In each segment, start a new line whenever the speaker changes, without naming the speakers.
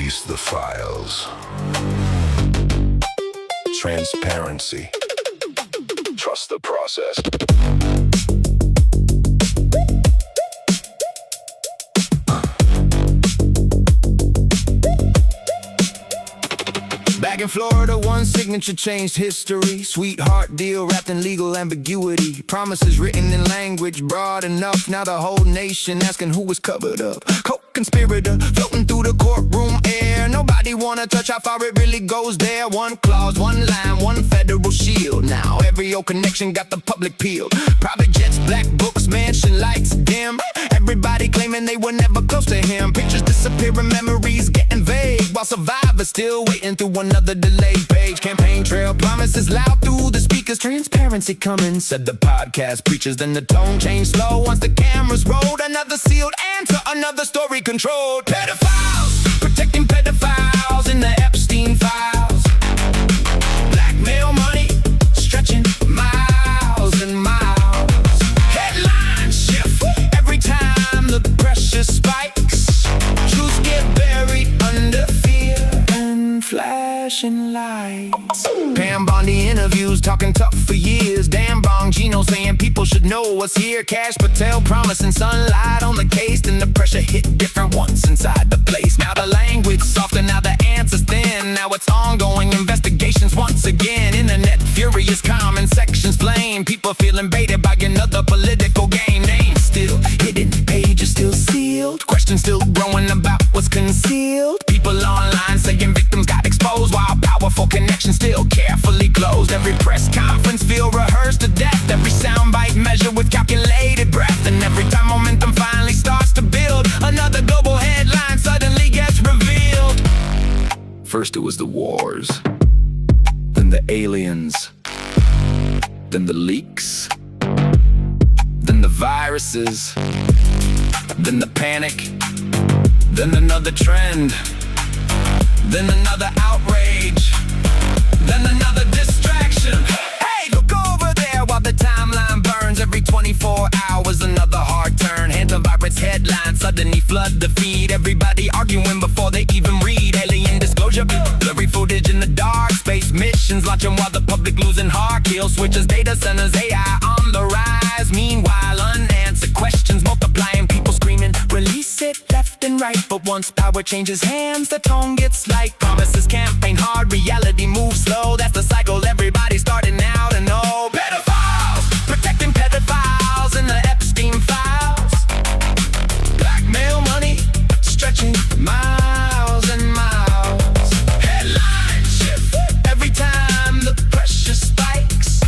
Release the files. Transparency. Trust the process.
Back in Florida, one signature changed history. Sweetheart deal wrapped in legal ambiguity. Promises written in language broad enough. Now the whole nation asking who was covered up. Co-conspirator floating through the courtroom air. Nobody wanna touch how far it really goes there. One clause, one line, one federal shield. Now every old connection got the public peeled. Private jets, black books, mansion lights dim. Everybody claiming they were never close to him. Pictures disappearing, memories getting vague, while survivors still waiting through another delayed page. Campaign trail promises loud through the speakers. Transparency coming, said the podcast preachers. Then the tone changed slow once the cameras rolled. Another sealed answer, another story controlled. Pedophiles, protecting pedophiles in the Epstein Files. Blackmail money, stretching miles and miles. Headlines shift every time the pressure spikes. Truths get buried under fear and flashing lights. Pam Bondi interviews talking tough for years. Dan Bongino saying people should know what's here. Cash Patel promising sunlight on the case. Then the pressure hit different once inside the place. Now the language softer, now the answer's thin. Now it's ongoing investigations once again. Internet furious, comment sections flame. People feeling baited by another political game. Names still hidden, pages still sealed. Questions still growing about what's concealed. People online saying victims got exposed, while powerful connections still carefully closed. Every press conference feel rehearsed to death. Every soundbite measured with calculated breath. And every time momentum finally starts to build, another global headline suddenly gets revealed. First it was the wars, then the aliens, then the leaks, then the viruses, then the panic, then another trend, then another outrage, then another distraction. Hey, look over there while the timeline burns. Every 24 hours another hard turn. Hantavirus headlines suddenly flood the feed. Everybody arguing before they even read. Alien disclosure, blurry footage in the dark. Space missions launching while the public losing heart. Kill switches, data centers, AI on the rise. Meanwhile, unanswered questions multiplying. People screaming, release it left and right. But once power changes hands, the tone gets light. Promises campaign hard, reality moves slow. That's the cycle everybody's starting now to know. Pedophiles, protecting pedophiles in the Epstein Files. Blackmail money, stretching miles and miles. Headlines shift every time the pressure spikes.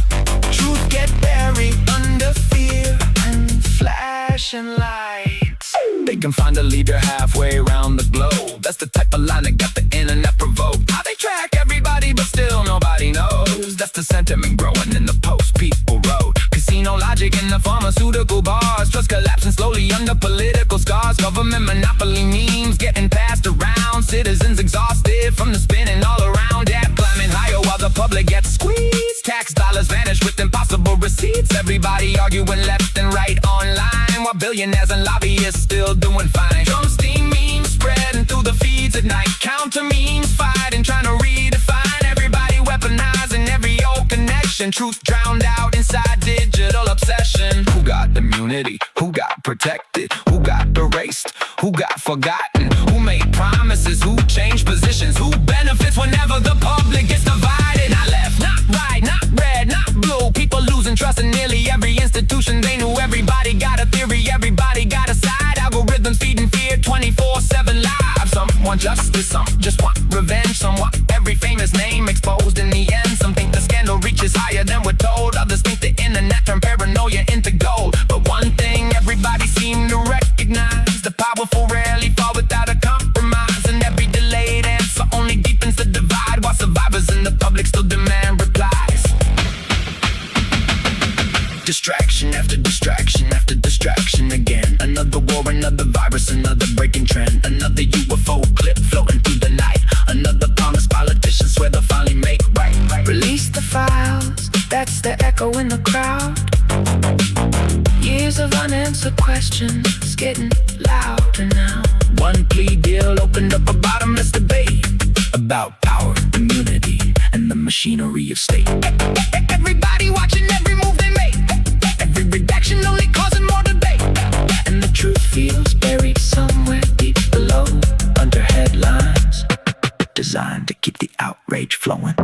Truth get buried under fear and flashing lights. They can find a leader halfway around the globe. That's the type of line that got the internet provoked. How they track everybody but still nobody knows. That's the sentiment growing in the post people wrote. Casino logic in the pharmaceutical bars. Trust collapsing slowly under political scars. Government monopoly memes getting passed around. Citizens exhausted from the spinning all around. Debt climbing higher while the public gets squeezed. Tax dollars vanish with impossible receipts. Everybody arguing left and right online, while billionaires and lobbyists still doing fine. Drum steam memes spreading through the feeds at night. Counter memes fighting, trying to redefine. Everybody weaponizing every old connection. Truth drowned out inside digital obsession. Who got immunity? Who got protected? Who got erased? Who got forgotten? Who made promises? Who changed positions? Who benefits whenever the public gets divided? Not left, not right, not red, not blue. People losing trust in nearly every institution. They knew everybody got a theory, everybody got a side. Algorithms feeding fear 24/7 live. Some want justice, some just want revenge. Some want every famous name exposed in the end. Some think the scandal reaches higher than we're told. Others think the internet turned paranoia into gold. But one thing everybody seemed to recognize: the powerful rarely fall without a compromise. And every delayed answer only deepens the divide, while survivors in the public still demand replies. Distraction after distraction after distraction again. Another war, another virus, another breaking trend. Another UFO clip floating through the night. Another promise politicians swear they'll finally make right. Release the files, that's the echo in the crowd. Years of unanswered questions getting louder now. One plea deal opened up a bottomless debate. machinery of state. Everybody watching every move they make, every redaction only causing more debate. And the truth feels buried somewhere deep below, under headlines designed to keep the outrage flowing.